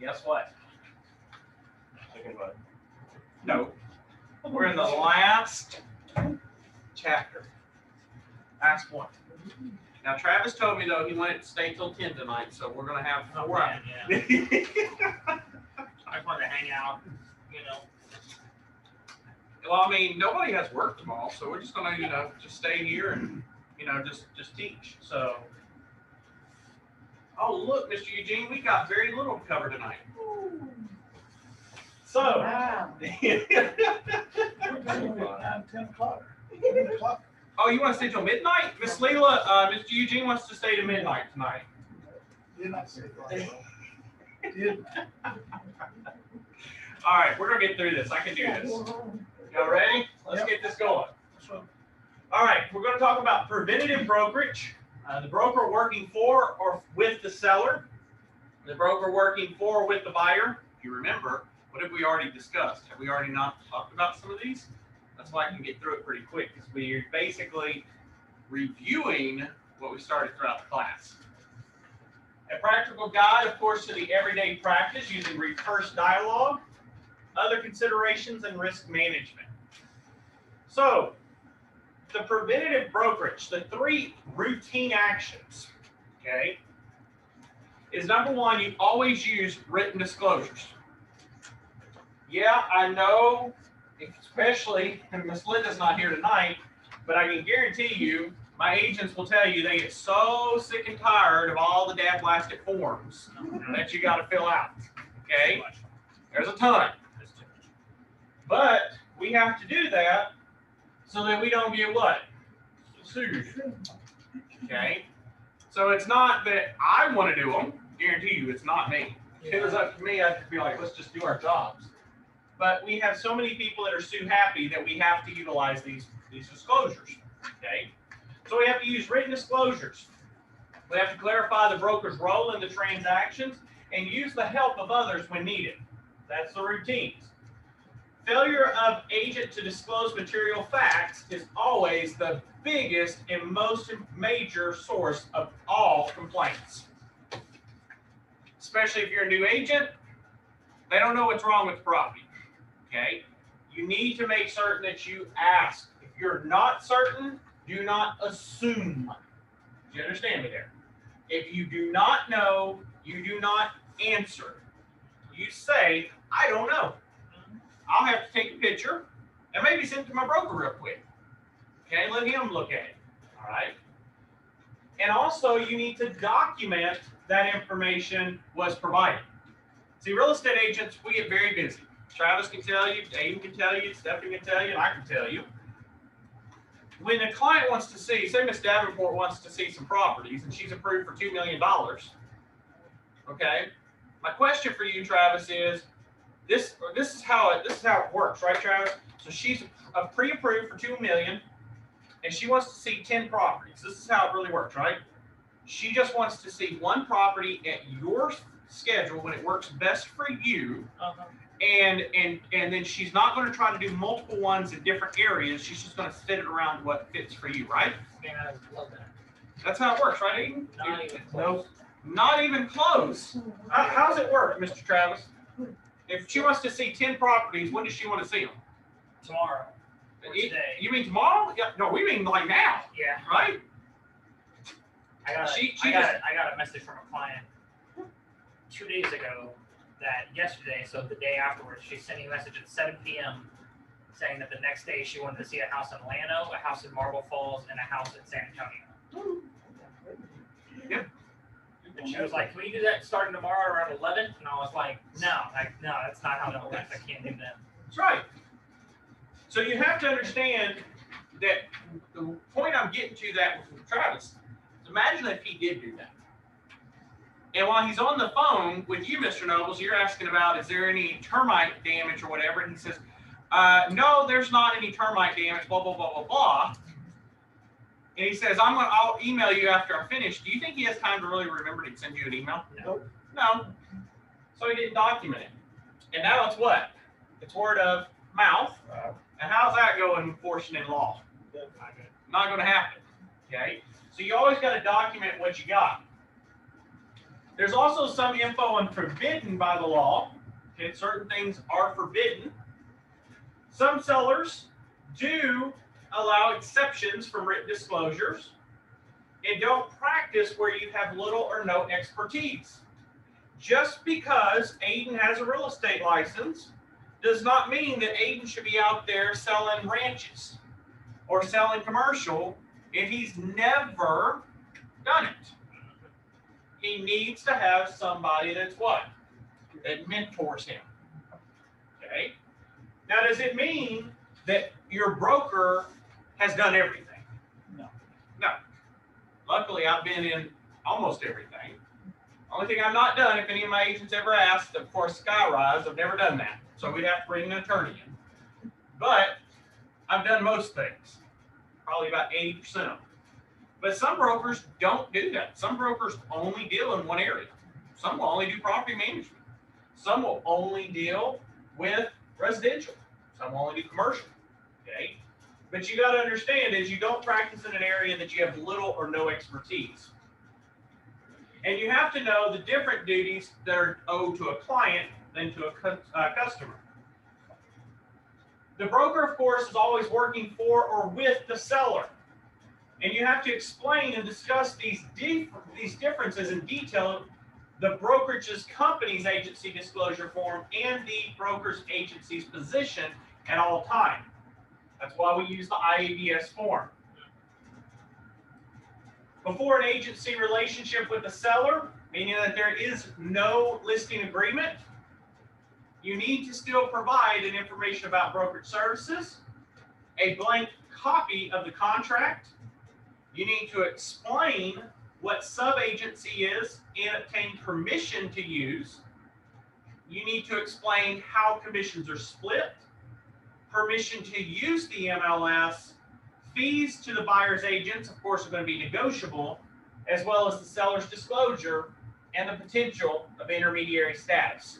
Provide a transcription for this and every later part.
Guess what? No. We're in the last chapter. Last one. Now, Travis told me, though, he wanted to stay till 10 tonight, so we're going to have 4 hours. Yeah. I just wanted to hang out, you know. Well, I mean, nobody has work tomorrow, so we're just going to, just stay here and, just teach. So, oh, look, Mr. Eugene, we got very little to cover tonight. So, Wow. 10 o'clock. 10 o'clock. oh, you want to stay till midnight? Miss Leela, Mr. Eugene wants to stay to midnight tonight. Did I say that? Did All right, we're going to get through this. I can do this. Y'all ready? Let's get this going. All right, we're going to talk about preventative brokerage. The broker working for or with the seller. The broker working for or with the buyer. If you remember, what have we already discussed? Have we already not talked about some of these? That's why I can get through it pretty quick, because we're basically reviewing what we started throughout the class. A practical guide, of course, to the everyday practice using reverse dialogue, other considerations, and risk management. So, the preventative brokerage, the 3 routine actions, okay, is number 1, you always use written disclosures. Yeah, I know, especially, and Miss Linda's not here tonight, but I can guarantee you, my agents will tell you they get so sick and tired of all the dablastic forms that you got to fill out, okay? There's a ton. But we have to do that so that we don't get what? Sued. Okay? So it's not that I want to do them. Guarantee you it's not me. If it was up to me, I'd be like, let's just do our jobs. But we have so many people that are so happy that we have to utilize these disclosures. Okay? So we have to use written disclosures. We have to clarify the broker's role in the transactions and use the help of others when needed. That's the routines. Failure of agent to disclose material facts is always the biggest and most major source of all complaints. Especially if you're a new agent, they don't know what's wrong with the property. Okay? You need to make certain that you ask. If you're not certain, do not assume. Do you understand me there? If you do not know, you do not answer. You say, I don't know. I'll have to take a picture and maybe send it to my broker real quick. Okay, let him look at it. All right. And also, you need to document that information was provided. See, real estate agents, we get very busy. Travis can tell you, Dave can tell you, Stephanie can tell you, and I can tell you. When a client wants to see, say Miss Davenport wants to see some properties and she's approved for $2 million. Okay. My question for you, Travis, is this is how it works, right, Travis? So she's pre-approved for $2 million, and she wants to see 10 properties. This is how it really works, right? She just wants to see one property at your schedule when it works best for you, and then she's not going to try to do multiple ones in different areas. She's just going to fit it around what fits for you, right? Man, I love that. That's how it works, right, Aiden? Not even close. Not even close. How's it work, Mr. Travis? If she wants to see 10 properties, when does she want to see them? Tomorrow. Or today. You mean tomorrow? Yeah, no, we mean like now, Yeah. right? I got a message from a client 2 days ago that yesterday, so the day afterwards, she sent me a message at 7 p.m. saying that the next day she wanted to see a house in Llano, a house in Marble Falls, and a house in San Antonio. Yep. And she was like, can we do that starting tomorrow around 11? And I was like, no, that's not how that works. I can't do that. That's right. So you have to understand that the point I'm getting to that with Travis is imagine if he did do that. And while he's on the phone with you, Mr. Nobles, you're asking about, is there any termite damage or whatever? And he says, no, there's not any termite damage, blah, blah, blah, blah, blah. And he says, I'll email you after I'm finished. Do you think he has time to really remember to send you an email? No. No. So he didn't document it. And now it's what? It's word of mouth. And how's that going enforcing in law? Not going to happen. Okay, so you always got to document what you got. There's also some info on forbidden by the law. Okay, certain things are forbidden. Some sellers do allow exceptions from written disclosures and don't practice where you have little or no expertise. Just because Aiden has a real estate license does not mean that Aiden should be out there selling ranches or selling commercial if he's never done it. He needs to have somebody that's what? That mentors him. Okay? Now, does it mean that your broker has done everything? No. No. Luckily, I've been in almost everything. Only thing I've not done, if any of my agents ever asked, of course, Skyrise, I've never done that. So we'd have to bring an attorney in. But I've done most things, probably about 80% of them. But some brokers don't do that. Some brokers only deal in one area. Some will only do property management. Some will only deal with residential. Some will only do commercial. Okay? But you got to understand is you don't practice in an area that you have little or no expertise. And you have to know the different duties that are owed to a client than to a customer. The broker, of course, is always working for or with the seller. And you have to explain and discuss these differences in detail, the brokerage's company's agency disclosure form and the broker's agency's position at all times. That's why we use the IABS form. Before an agency relationship with the seller, meaning that there is no listing agreement, you need to still provide an information about brokerage services, a blank copy of the contract. You need to explain what sub-agency is and obtain permission to use. You need to explain how commissions are split, permission to use the MLS, fees to the buyer's agents, of course, are going to be negotiable, as well as the seller's disclosure and the potential of intermediary status.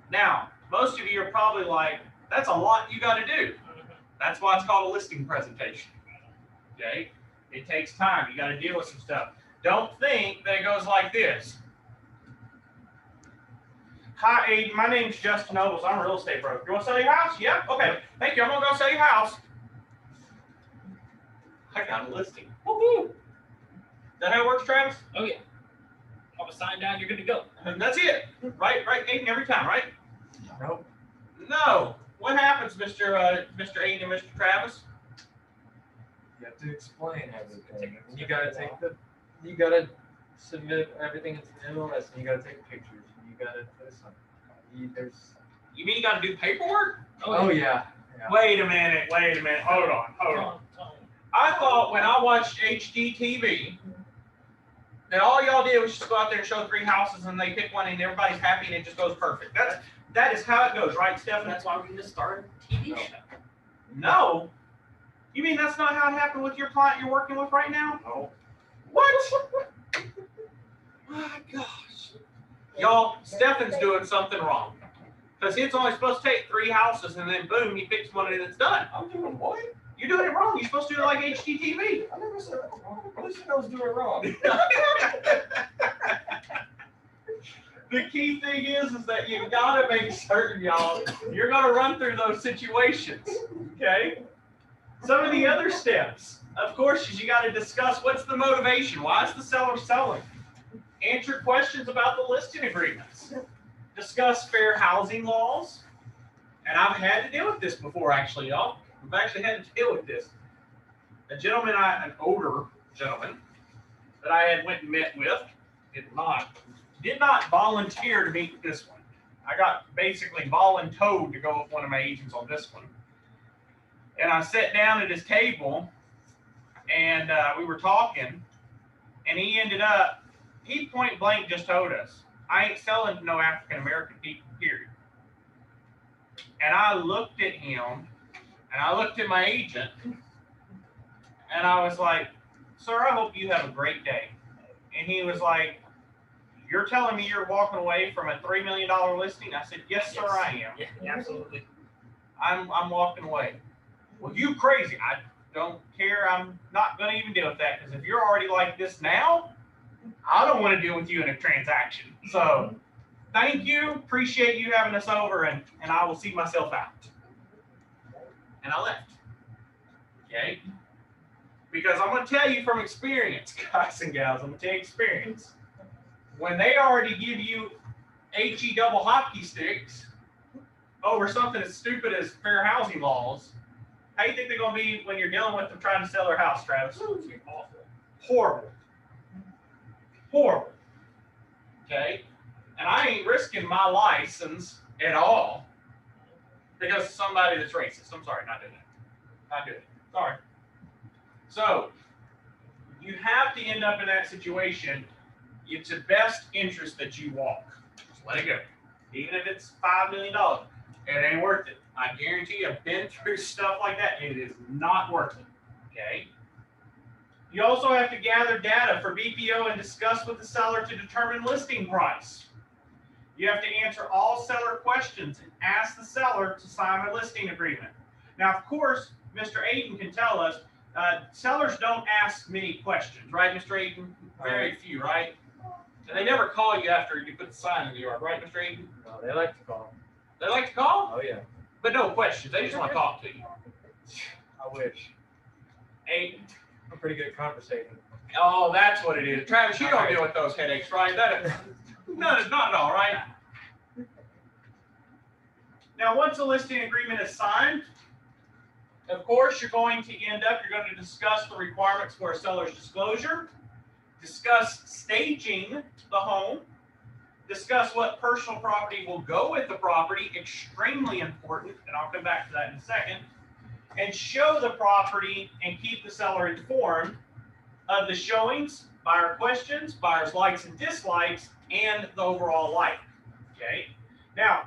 Now, most of you are probably like, that's a lot you got to do. That's why it's called a listing presentation. Okay? It takes time. You got to deal with some stuff. Don't think that it goes like this. Hi, Aiden. My name's Justin Nobles. I'm a real estate broker. You want to sell your house? Yep. Okay. Thank you. I'm going to go sell your house. I got a listing. Woohoo! Is that how it works, Travis? Oh yeah. Pop a sign down, you're good to go. And that's it. Right, Aiden, every time, right? Nope. No. What happens, Mr. Aiden and Mr. Travis? You have to explain everything. You gotta submit everything into the MLS, and you gotta take pictures. You gotta put something. You mean you got to do paperwork? Oh yeah. Wait a minute. Hold on. I thought when I watched HGTV that all y'all did was just go out there and show 3 houses and they pick one and everybody's happy and it just goes perfect. That is how it goes, right, Stephanie? That's why we need to start a TV show. No. You mean that's not how it happened with your client you're working with right now? No. What? My gosh. Y'all, Stefan's doing something wrong. Because it's only supposed to take 3 houses and then boom, he picks one and it's done. I'm doing what? You're doing it wrong. You're supposed to do it like HGTV. I never said that wrong. I said I was doing it wrong. The key thing is that you gotta make certain, y'all, you're gonna run through those situations. Okay? Some of the other steps, of course, is you gotta discuss what's the motivation. Why is the seller selling? Answer questions about the listing agreements. Discuss fair housing laws. And I've had to deal with this before, actually, y'all. I've actually had to deal with this. A gentleman, an older gentleman that I had went and met with, did not volunteer to meet with this one. I got basically voluntold to go with one of my agents on this one. And I sat down at his table and we were talking, and he point blank just told us, I ain't selling to no African American people, period. And I looked at him and I looked at my agent and I was like, sir, I hope you have a great day. And he was like, you're telling me you're walking away from a $3 million listing? I said, yes, sir, I am. Yeah, absolutely. I'm walking away. Well, you crazy. don't care. I'm not going to even deal with that because if you're already like this now, I don't want to deal with you in a transaction. So thank you. Appreciate you having us over, and I will see myself out. And I left. Okay? Because I'm going to tell you from experience, guys and gals, I'm going to tell you experience. When they already give you HE double hockey sticks over something as stupid as fair housing laws, how do you think they're going to be when you're dealing with them trying to sell their house, Travis? Awful. Horrible. Horrible. Okay? And I ain't risking my license at all because of somebody that's racist. I'm sorry, not doing it. Not doing it. Sorry. So, you have to end up in that situation. It's the best interest that you walk. Just let it go. Even if it's $5 million, it ain't worth it. I guarantee you, I've been through stuff like that. It is not worth it. Okay? You also have to gather data for BPO and discuss with the seller to determine listing price. You have to answer all seller questions and ask the seller to sign a listing agreement. Now, of course, Mr. Ayton can tell us, sellers don't ask many questions, right, Mr. Ayton? Very few, right? And they never call you after you put the sign in the yard, right, Mr. Ayton? No, they like to call. They like to call? Oh yeah. But no questions. They just want to talk to you. I wish. Ayton. I'm pretty good at conversating. Oh, that's what it is. Travis, you don't deal with those headaches, right? No, it's not at all, right? Now, once a listing agreement is signed, of course, you're going to discuss the requirements for a seller's disclosure, discuss staging the home, discuss what personal property will go with the property, extremely important, and I'll come back to that in a second, and show the property and keep the seller informed of the showings, buyer questions, buyer's likes and dislikes, and the overall life. Okay? Now,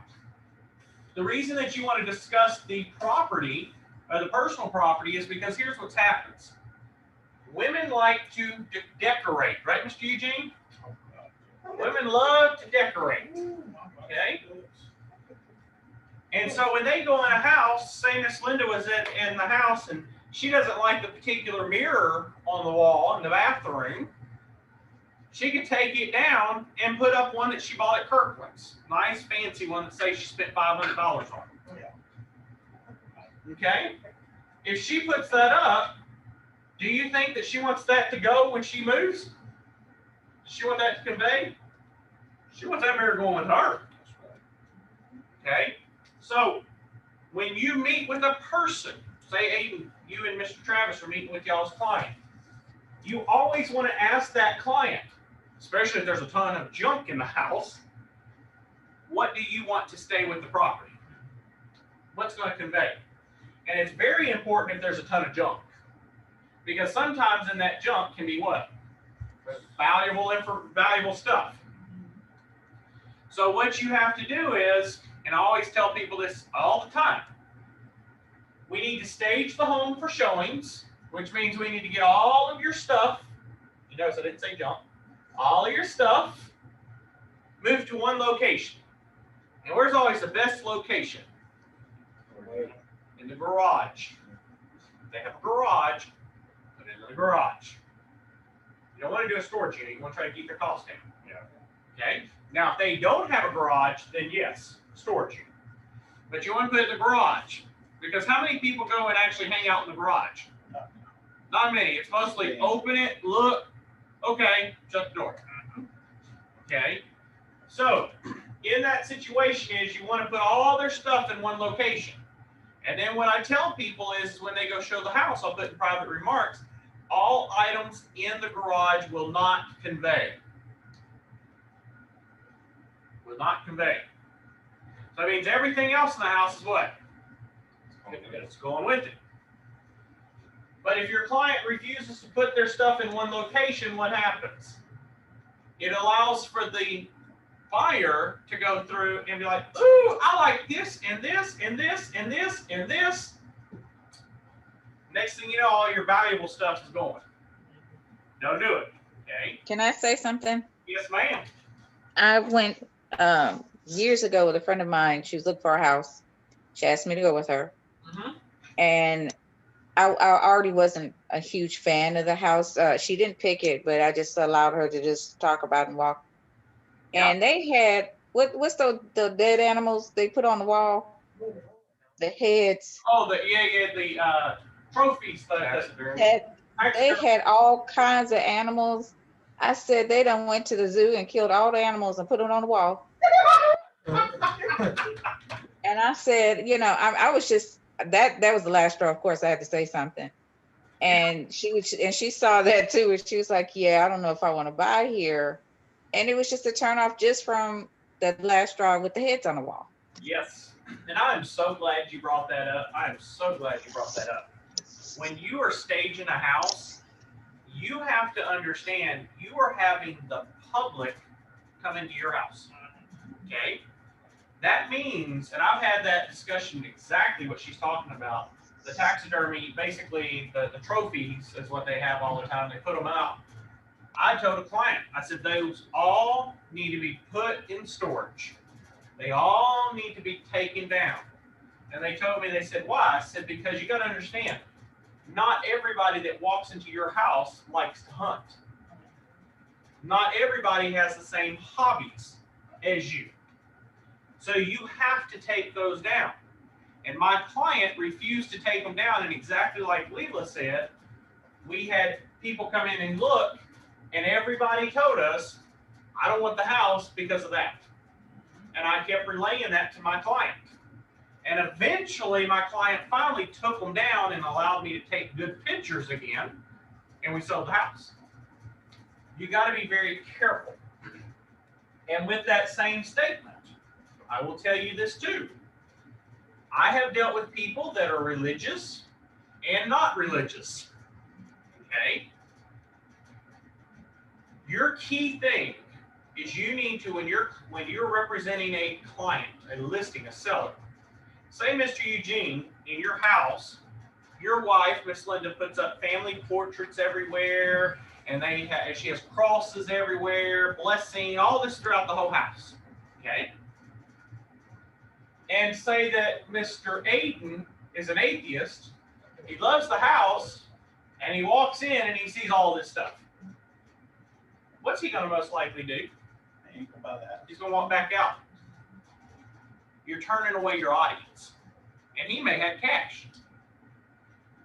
the reason that you want to discuss the property, the personal property, is because here's what happens. Women like to decorate, right, Mr. Eugene? Women love to decorate, okay? And so when they go in a house, say Miss Linda was in the house and she doesn't like the particular mirror on the wall in the bathroom, she could take it down and put up one that she bought at Kirkland's. Nice, fancy one that says she spent $500 on. Okay? If she puts that up, do you think that she wants that to go when she moves? Does she want that to convey? She wants that mirror going with her. Okay? So, when you meet with a person, say Aiden, you and Mr. Travis are meeting with y'all's client, you always want to ask that client, especially if there's a ton of junk in the house, what do you want to stay with the property? What's going to convey? And it's very important if there's a ton of junk. Because sometimes in that junk can be what? Valuable stuff. So what you have to do is, and I always tell people this all the time, we need to stage the home for showings, which means we need to get all of your stuff. You notice I didn't say junk. All of your stuff moved to one location. And where's always the best location? In the garage. If they have a garage, put it in the garage. You don't want to do a storage unit. You want to try to keep your costs down. Yeah. Okay? Now, if they don't have a garage, then yes, storage unit. But you want to put it in the garage. Because how many people go and actually hang out in the garage? Not many. It's mostly open it, look, okay, shut the door. Okay? So, in that situation is you want to put all their stuff in one location. And then what I tell people is when they go show the house, I'll put in private remarks, all items in the garage will not convey. Will not convey. So that means everything else in the house is what? It's going with it. But if your client refuses to put their stuff in one location, what happens? It allows for the buyer to go through and be like, ooh, I like this and this and this and this and this. Next thing you know, all your valuable stuff is going. Don't do it. Okay. Can I say something? Yes, ma'am. I went years ago with a friend of mine. She was looking for a house. She asked me to go with her. Mm-hmm. And I already wasn't a huge fan of the house. She didn't pick it, but I just allowed her to just talk about and walk. Yeah. And they had what's the dead animals they put on the wall? The heads. Oh, the trophies. They had all kinds of animals. I said they done went to the zoo and killed all the animals and put them on the wall. And I said, I was just that was the last straw. Of course, I had to say something. And she saw that too, and she was like, "Yeah, I don't know if I want to buy here." And it was just a turn off just from the last straw with the heads on the wall. Yes, and I am so glad you brought that up. I am so glad you brought that up. When you are staging a house, you have to understand you are having the public come into your house. Okay? That means, and I've had that discussion exactly what she's talking about. The taxidermy, basically the trophies is what they have all the time. They put them out. I told a client, I said, those all need to be put in storage. They all need to be taken down. And they told me, they said, why? I said, because you got to understand, not everybody that walks into your house likes to hunt. Not everybody has the same hobbies as you. So you have to take those down. And my client refused to take them down. And exactly like Leela said, we had people come in and look, and everybody told us, I don't want the house because of that. And I kept relaying that to my client. And eventually my client finally took them down and allowed me to take good pictures again. And we sold the house. You got to be very careful. And with that same statement, I will tell you this too. I have dealt with people that are religious and not religious. Okay? Your key thing is you need to, when you're representing a client, a listing, a seller, say Mr. Eugene, in your house, your wife, Miss Linda, puts up family portraits everywhere, and she has crosses everywhere, blessing, all this throughout the whole house. Okay? And say that Mr. Aiden is an atheist, he loves the house, and he walks in and he sees all this stuff. What's he going to most likely do? He ain't gonna buy that. He's going to walk back out. You're turning away your audience. And he may have cash.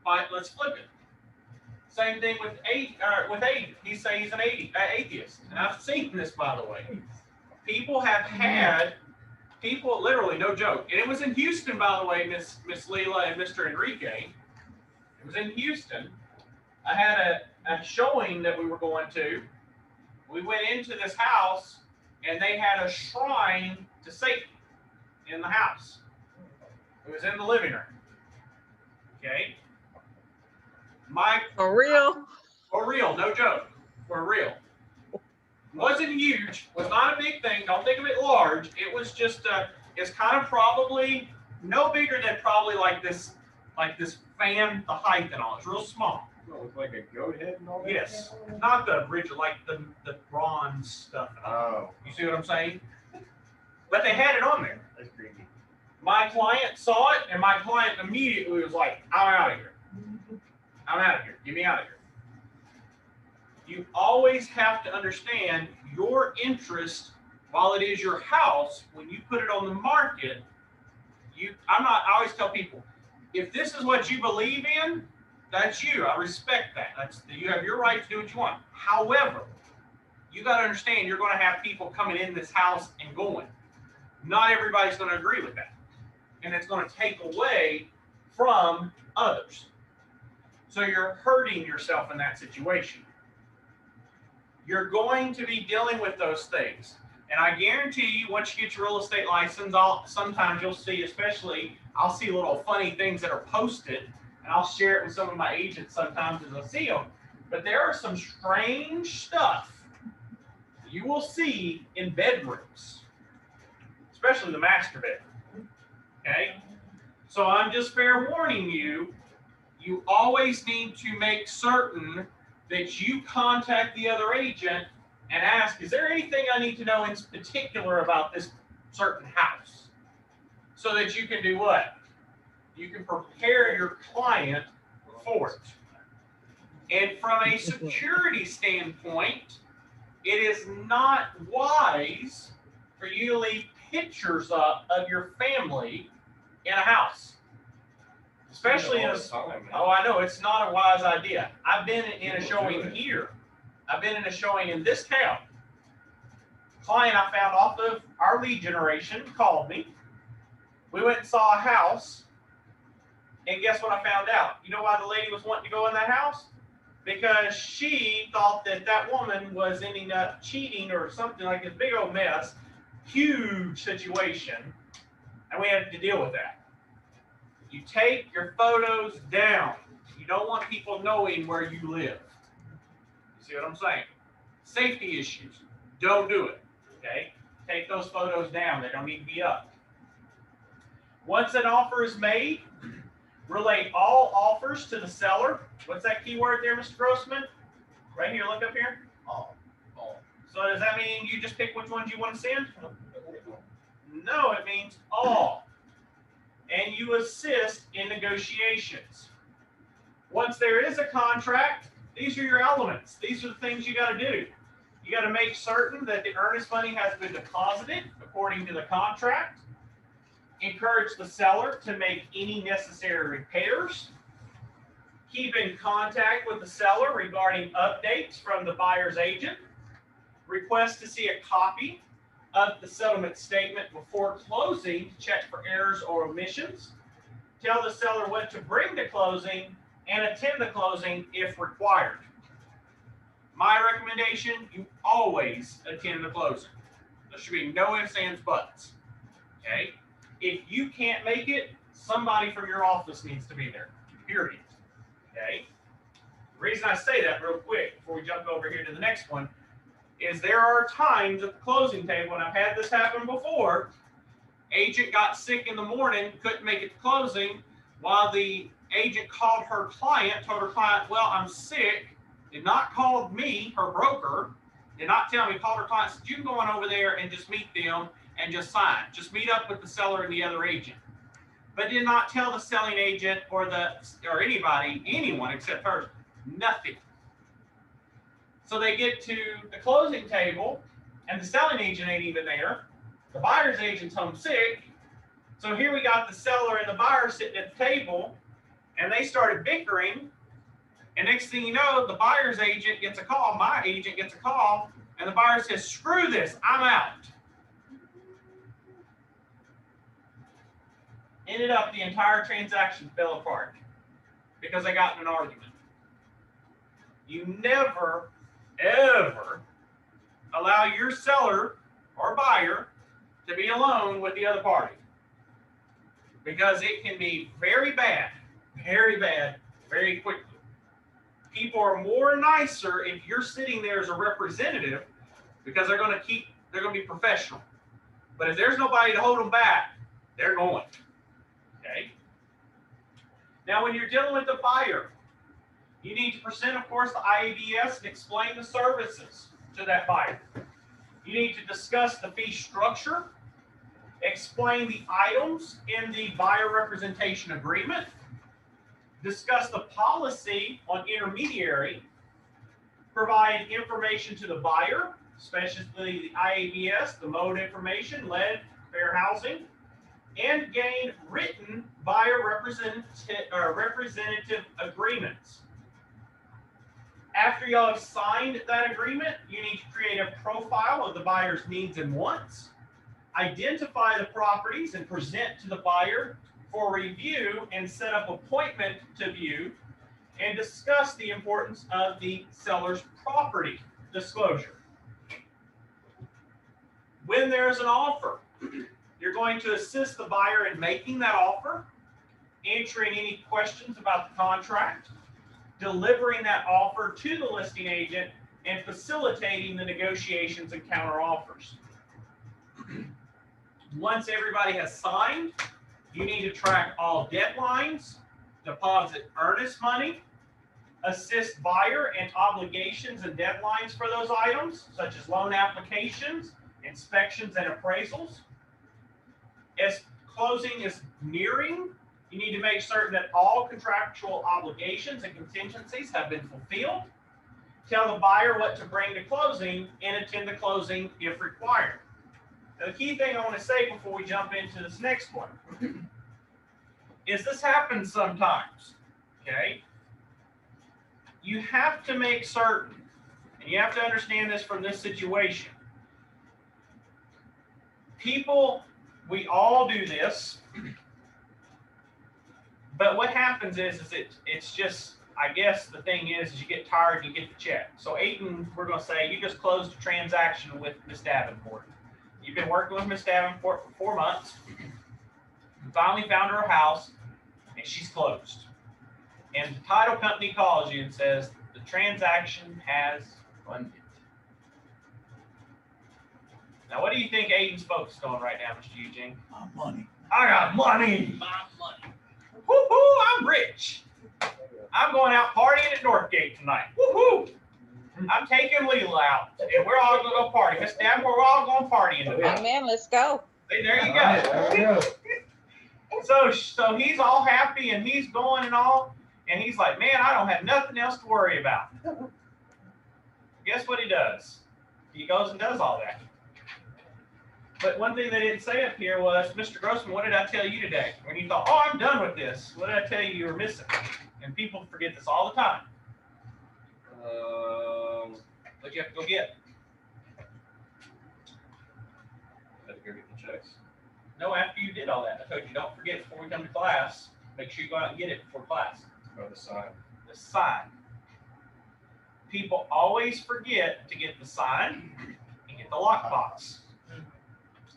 But let's flip it. Same thing with Aiden. He says he's an atheist. And I've seen this, by the way. People have had literally, no joke. And it was in Houston, by the way, Miss Leela and Mr. Enrique. It was in Houston. I had a showing that we were going to. We went into this house, and they had a shrine to Satan in the house. It was in the living room. Okay? For real? For real, no joke. For real. Wasn't huge, was not a big thing. Don't think of it large. It was just it's kind of probably no bigger than probably like this fan, the height and all. It's real small. It looks like a goat head and all that? Yes. Not the original, like the bronze stuff. Oh. You see what I'm saying? But they had it on there. That's creepy. My client saw it, and my client immediately was like, I'm out of here. I'm out of here. Get me out of here. You always have to understand your interest, while it is your house, when you put it on the market, I always tell people, if this is what you believe in, that's you. I respect that. You have your right to do what you want. However, you got to understand you're going to have people coming in this house and going. Not everybody's going to agree with that. And it's going to take away from others. So you're hurting yourself in that situation. You're going to be dealing with those things. And I guarantee you, once you get your real estate license, sometimes you'll see, especially, I'll see little funny things that are posted, and I'll share it with some of my agents sometimes as I see them. But there are some strange stuff you will see in bedrooms, especially the master bedroom. Okay? So I'm just fair warning you, you always need to make certain that you contact the other agent and ask, is there anything I need to know in particular about this certain house? So that you can do what? You can prepare your client for it. And from a security standpoint, it is not wise for you to leave pictures up of your family in a house. Especially in a, oh, I know, it's not a wise idea. I've been in a showing here. I've been in a showing in this town. Client I found off of our lead generation called me. We went and saw a house, and guess what I found out? You know why the lady was wanting to go in that house? Because she thought that that woman was ending up cheating or something, like this big old mess, huge situation, and we had to deal with that. You take your photos down. You don't want people knowing where you live. You see what I'm saying? Safety issues. Don't do it. Okay? Take those photos down. They don't need to be up. Once an offer is made, relay all offers to the seller. What's that keyword there, Mr. Grossman? Right here, look up here. All. So does that mean you just pick which ones you want to send? No, it means all. And you assist in negotiations. Once there is a contract, these are your elements. These are the things you got to do. You got to make certain that the earnest money has been deposited according to the contract. Encourage the seller to make any necessary repairs. Keep in contact with the seller regarding updates from the buyer's agent. Request to see a copy of the settlement statement before closing to check for errors or omissions. Tell the seller what to bring to closing and attend the closing if required. My recommendation, you always attend the closing. There should be no ifs, ands, buts. Okay? If you can't make it, somebody from your office needs to be there, period. Okay? The reason I say that real quick before we jump over here to the next one is there are times at the closing table, and I've had this happen before, agent got sick in the morning, couldn't make it to closing, while the agent called her client, told her client, well, I'm sick, did not call me, her broker, did not tell me, called her client, said, you can go on over there and just meet them and just sign. Just meet up with the seller and the other agent. But did not tell the selling agent or anybody, anyone except her, nothing. So they get to the closing table, and the selling agent ain't even there. The buyer's agent's home sick. So here we got the seller and the buyer sitting at the table, and they started bickering. And next thing you know, the buyer's agent gets a call, my agent gets a call, and the buyer says, screw this, I'm out. Ended up the entire transaction fell apart because they got in an argument. You never, ever allow your seller or buyer to be alone with the other party, because it can be very bad, very quickly. People are more nicer if you're sitting there as a representative, because they're going to be professional. But if there's nobody to hold them back, they're going. Okay. Now, when you're dealing with the buyer, you need to present, of course, the IABS and explain the services to that buyer. You need to discuss the fee structure, explain the items in the buyer representation agreement, discuss the policy on intermediary, provide information to the buyer, especially the IABS, the mode information, lead, fair housing, and gain written buyer representative agreements. After y'all have signed that agreement, you need to create a profile of the buyer's needs and wants, identify the properties and present to the buyer for review, and set up appointment to view, and discuss the importance of the seller's property disclosure. When there's an offer, you're going to assist the buyer in making that offer, answering any questions about the contract, delivering that offer to the listing agent, and facilitating the negotiations and counter offers. Once everybody has signed, you need to track all deadlines, deposit earnest money, assist buyer in obligations and deadlines for those items, such as loan applications, inspections, and appraisals. As closing is nearing, You need to make certain that all contractual obligations and contingencies have been fulfilled. Tell the buyer what to bring to closing and attend the closing if required. Now, the key thing I want to say before we jump into this next one is this happens sometimes, okay? You have to make certain, and you have to understand this from this situation. People, we all do this, but what happens is it's just, I guess the thing is you get tired and you get the check. So Aiden, we're going to say you just closed a transaction with Miss Davenport. You've been working with Miss Davenport for 4 months. You finally found her a house, and she's closed. And the title company calls you and says the transaction has funded. Now, what do you think Aiden's focused on right now, Mr. Eugene? Money. I got money. My money. Woo-hoo, I'm rich. I'm going out partying at Northgate tonight. Woo-hoo. I'm taking Leela out, and we're all going to go party. Miss Davenport, we're all going partying tonight. Amen. Let's go. Hey, there you There we go. go. So he's all happy, and he's going and all, and he's like, man, I don't have nothing else to worry about. Guess what he does? He goes and does all that. But one thing they didn't say up here was, Mr. Grossman, what did I tell you today? When you thought, oh, I'm done with this. What did I tell you were missing? And people forget this all the time. What you have to go get? Had to go get the checks. No, after you did all that. I told you, don't forget before we come to class. Make sure you go out and get it before class. Oh, the sign. The sign. People always forget to get the sign and get the lockbox.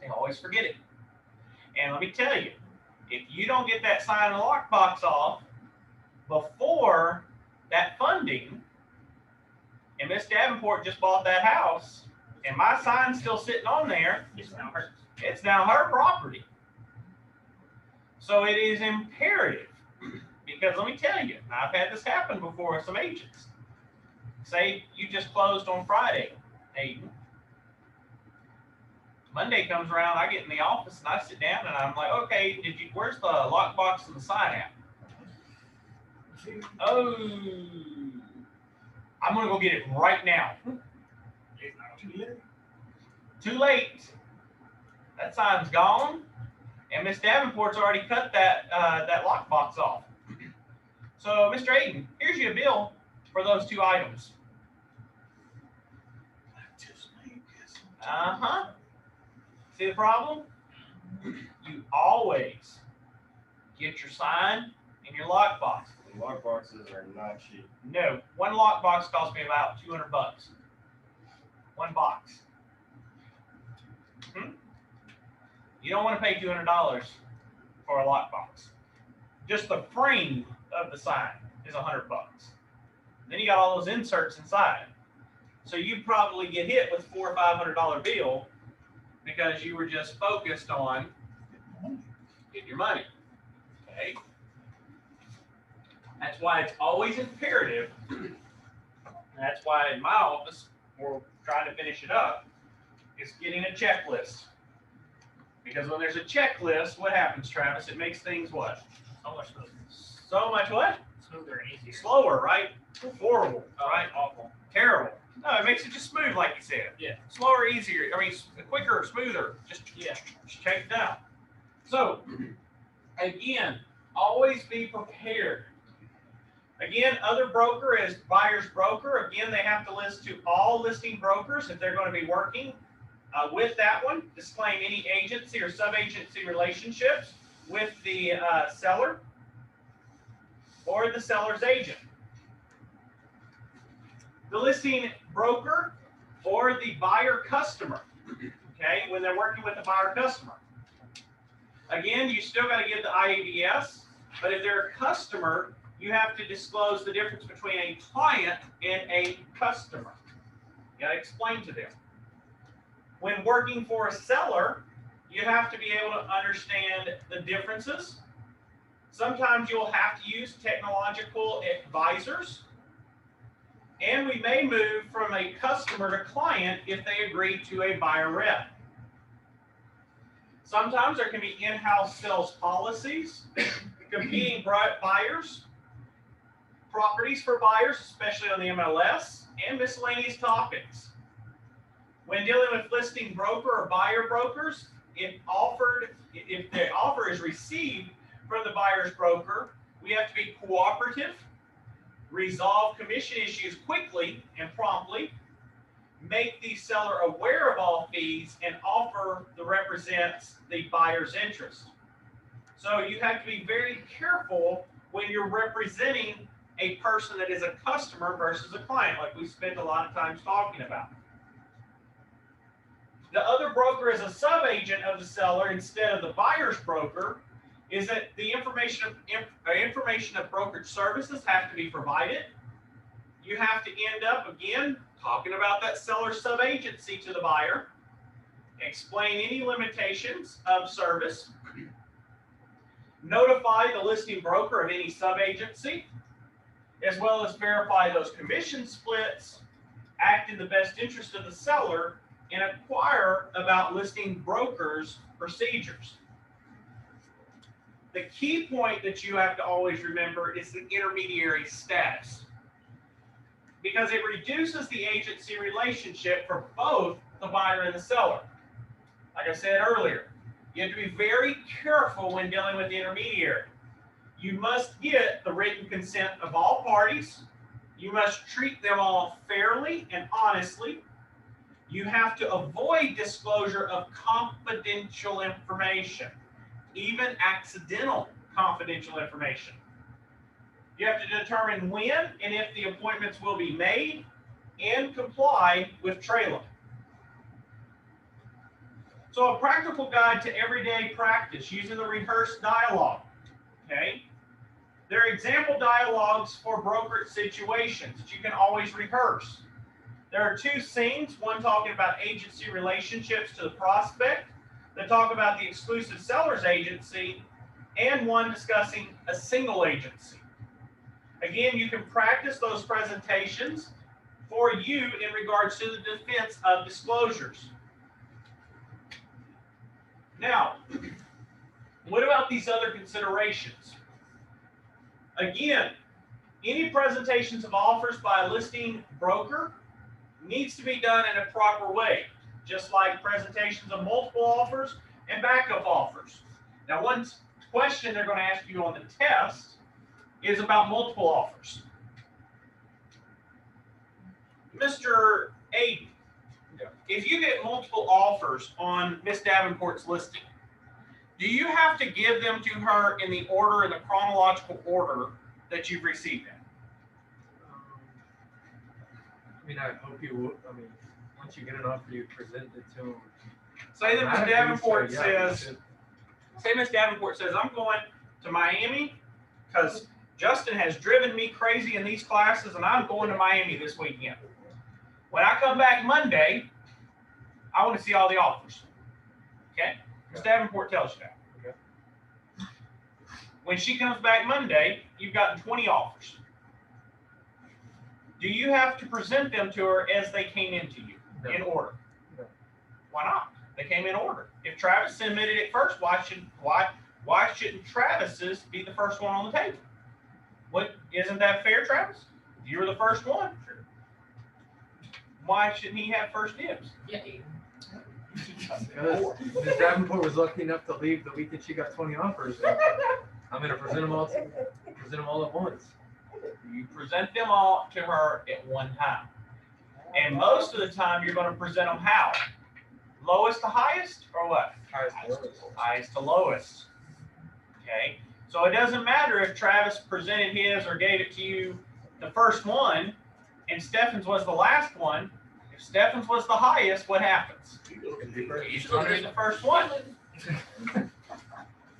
They always forget it. And let me tell you, if you don't get that sign and the lockbox off before that funding, and Miss Davenport just bought that house, and my sign's still sitting on there, It's now hers. it's now her property. So it is imperative, because let me tell you, I've had this happen before with some agents. Say you just closed on Friday, Aiden. Monday comes around, I get in the office and I sit down and I'm like, okay, where's the lockbox and the sign at? Oh, I'm gonna go get it right now. It's not Too late. Too late. That sign's gone, and Miss Davenport's already cut that lockbox off. So, Mr. Aiden, here's your bill for those 2 items. Uh-huh. See the problem? You always get your sign and your lockbox. The lock boxes are not cheap. No, one lockbox cost me about $200. One box. You don't want to pay $200 for a lockbox. Just the frame of the sign is $100. Then you got all those inserts inside. So you probably get hit with $400 or $500 bill because you were just focused on getting your money. Okay. That's why it's always imperative. And that's why in my office, we're trying to finish it up, is getting a checklist. Because when there's a checklist, what happens, Travis? It makes things what? So much smoother. So much what? Smoother and easier. Slower, right? Horrible, right? Awful. Terrible. No, it makes it just smooth, like you said. Yeah. Slower, easier. I mean, quicker, smoother. Just check it down. So, again, always be prepared. Again, other broker is buyer's broker. Again, they have to list to all listing brokers if they're going to be working with that one. Disclaim any agency or sub-agency relationships with the seller or the seller's agent. The listing broker or the buyer customer, okay, when they're working with the buyer customer. Again, you still got to give the IADS, but if they're a customer, you have to disclose the difference between a client and a customer. You got to explain to them. When working for a seller, you have to be able to understand the differences. Sometimes you'll have to use technological advisors. And we may move from a customer to client if they agree to a buyer rep. Sometimes there can be in-house sales policies competing buyers, properties for buyers, especially on the MLS, and miscellaneous topics. When dealing with listing broker or buyer brokers, if the offer is received from the buyer's broker, we have to be cooperative, resolve commission issues quickly and promptly, make the seller aware of all fees, and offer that represents the buyer's interest. So you have to be very careful when you're representing a person that is a customer versus a client, like we spend a lot of times talking about. The other broker is a sub-agent of the seller instead of the buyer's broker, is that the information of brokerage services have to be provided. You have to end up, again, talking about that seller sub-agency to the buyer, explain any limitations of service, notify the listing broker of any sub-agency, as well as verify those commission splits, act in the best interest of the seller, and inquire about listing brokers' procedures. The key point that you have to always remember is the intermediary status, because it reduces the agency relationship for both the buyer and the seller. Like I said earlier, you have to be very careful when dealing with the intermediary. You must get the written consent of all parties. You must treat them all fairly and honestly. You have to avoid disclosure of confidential information, even accidental confidential information. You have to determine when and if the appointments will be made and comply with TRAILA. So a practical guide to everyday practice using the rehearsed dialogue. Okay? There are example dialogues for brokerage situations that you can always rehearse. There are two scenes, one talking about agency relationships to the prospect, that talk about the exclusive seller's agency, and one discussing a single agency. Again, you can practice those presentations for you in regards to the defense of disclosures. Now, what about these other considerations? Again, any presentations of offers by a listing broker needs to be done in a proper way, just like presentations of multiple offers and backup offers. Now, one question they're going to ask you on the test is about multiple offers. Mr. Aiden, if you get multiple offers on Miss Davenport's listing, do you have to give them to her in the order, in the chronological order that you've received them? I mean, I hope you would. I mean, once you get an offer, you present it to them. Say that Miss Davenport says, Miss Davenport says, I'm going to Miami because Justin has driven me crazy in these classes, and I'm going to Miami this weekend. When I come back Monday, I want to see all the offers. Okay? Miss Davenport tells you that. Okay. When she comes back Monday, you've gotten 20 offers. Do you have to present them to her as they came into you, No. in order? No. Why not? They came in order. If Travis submitted it first, why shouldn't Travis's be the first one on the table? What, isn't that fair, Travis? You were the first one. Why shouldn't he have first dibs? Yeah. Because Ms. Davenport was lucky enough to leave the weekend she got 20 offers. I'm going to present them all at once. You present them all to her at one time. And most of the time, you're going to present them how? Lowest to highest, or what? Highest to lowest. Okay? So it doesn't matter if Travis presented his or gave it to you the first one, and Stefan's was the last one. If Stefan's was the highest, what happens? He's going to be the first one.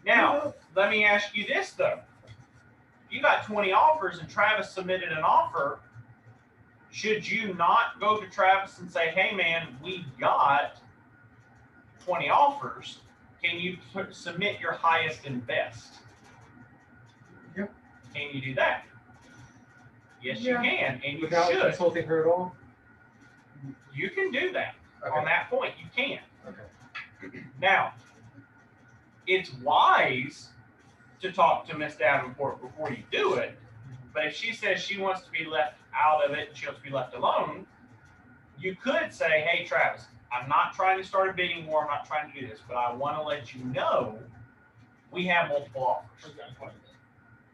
Now, let me ask you this, though. You got 20 offers and Travis submitted an offer. Should you not go to Travis and say, hey, man, we got 20 offers. Can you submit your highest and best? Yep. Can you do that? Yes, Yeah. you can, and you Without should. consulting her at all? You can do that. Okay. On that point, you can. Okay. Now, it's wise to talk to Miss Davenport before you do it. But if she says she wants to be left out of it and she wants to be left alone, you could say, hey, Travis, I'm not trying to start a bidding war. I'm not trying to do this, but I want to let you know we have multiple offers.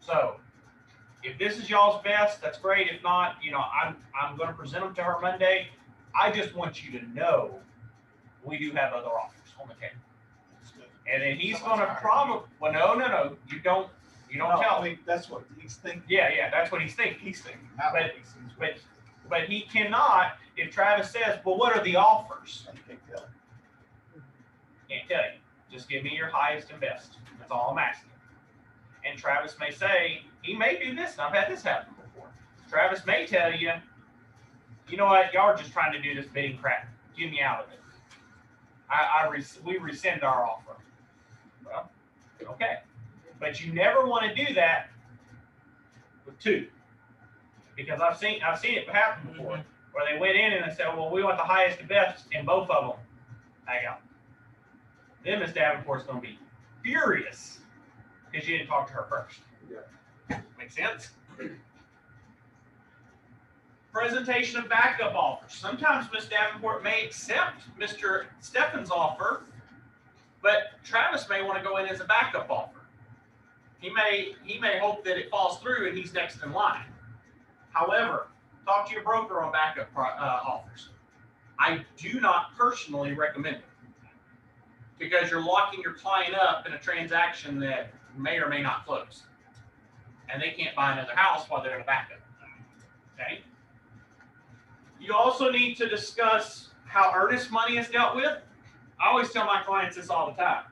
So if this is y'all's best, that's great. If not, I'm going to present them to her Monday. I just want you to know we do have other offers on the table. And then he's going to probably, well, no, you don't tell me. That's what he's thinking. Yeah, that's what he's thinking. He's thinking. Not what he sees. But he cannot, if Travis says, well, what are the offers? You can't tell. Can't tell you. Just give me your highest and best. That's all I'm asking. And Travis may say, he may do this, and I've had this happen before. Travis may tell you, you know what, y'all are just trying to do this bidding crap. Get me out of it. We rescind our offer. Well, okay. But you never want to do that with two. Because I've seen it happen before, where they went in and they said, well, we want the highest and best, and both of them hang out. Then Miss Davenport's going to be furious because you didn't talk to her first. Yeah. Make sense? Presentation of backup offers. Sometimes Miss Davenport may accept Mr. Steffen's offer, but Travis may want to go in as a backup offer. He may hope that it falls through and he's next in line. However, talk to your broker on backup offers. I do not personally recommend it because you're locking your client up in a transaction that may or may not close, and they can't buy another house while they're in a backup. Okay. You also need to discuss how earnest money is dealt with. I always tell my clients this all the time.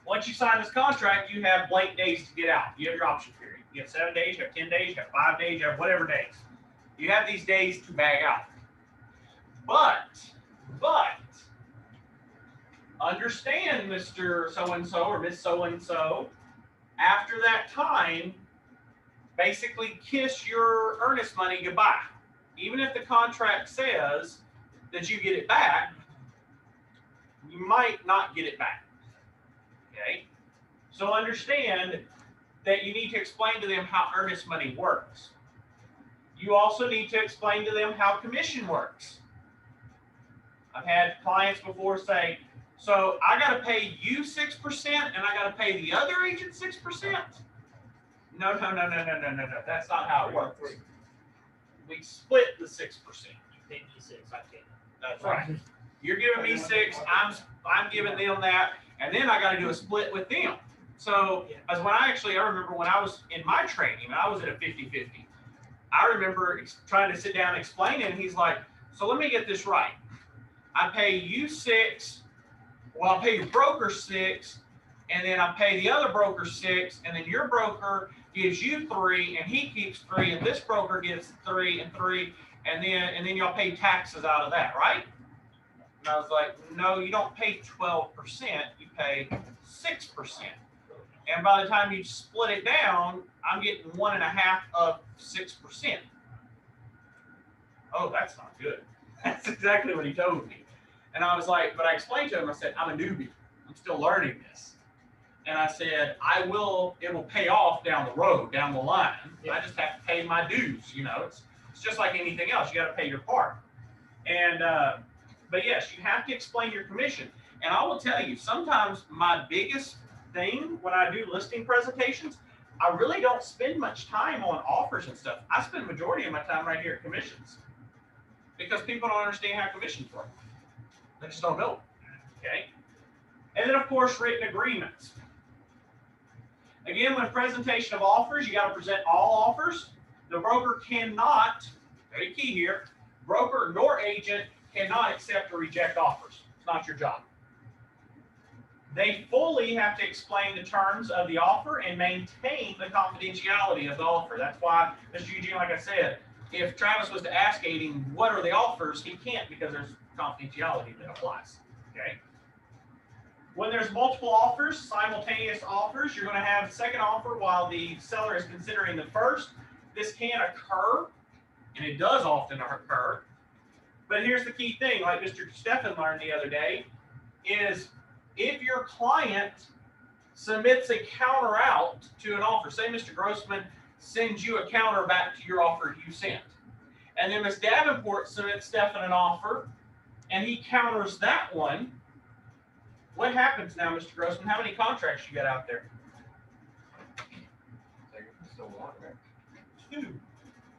Once you sign this contract, you have blank days to get out. You have your option period. You have 7 days, you have 10 days, you have 5 days, you have whatever days. You have these days to bag out. But, understand, Mr. So-and-so or Miss So-and-so, after that time, basically kiss your earnest money goodbye. Even if the contract says that you get it back, you might not get it back. Okay? So understand that you need to explain to them how earnest money works. You also need to explain to them how commission works. I've had clients before say, so I got to pay you 6% and I got to pay the other agent 6%? No. That's not how it works. We split the 6%. You pay me 6, I pay them. That's right. You're giving me 6, I'm giving them that, and then I got to do a split with them. So, as when I remember when I was in my training, I was at a 50-50. I remember trying to sit down and explain it, and he's like, so let me get this right. I pay you 6, well, I'll pay your broker 6, and then I pay the other broker 6, and then your broker gives you 3, and he keeps 3, and this broker gets 3 and 3, and then y'all pay taxes out of that, right? And I was like, no, you don't pay 12%, you pay 6%. And by the time you split it down, I'm getting 1.5 of 6%. Oh, that's not good. That's exactly what he told me. And I was like, but I explained to him, I said, I'm a newbie. I'm still learning this. And I said, it will pay off down the road, down the line. I just have to pay my dues, It's just like anything else. You got to pay your part. And, but yes, you have to explain your commission. And I will tell you, sometimes my biggest thing when I do listing presentations, I really don't spend much time on offers and stuff. I spend the majority of my time right here at commissions because people don't understand how commissions work. They just don't know. Okay. And then, of course, written agreements. Again, when presentation of offers, you got to present all offers. The broker cannot, very key here, broker nor agent cannot accept or reject offers. It's not your job. They fully have to explain the terms of the offer and maintain the confidentiality of the offer. That's why, Mr. Eugene, like I said, if Travis was to ask Aiding, what are the offers, he can't because there's confidentiality that applies. Okay. When there's multiple offers, simultaneous offers, you're going to have the second offer while the seller is considering the first. This can occur, and it does often occur. But here's the key thing, like Mr. Steffen learned the other day, is if your client submits a counter out to an offer. Say Mr. Grossman sends you a counter back to your offer you sent. And then Ms. Davenport submits Stephan an offer, and he counters that one. What happens now, Mr. Grossman? How many contracts you got out there? So what, right? 2.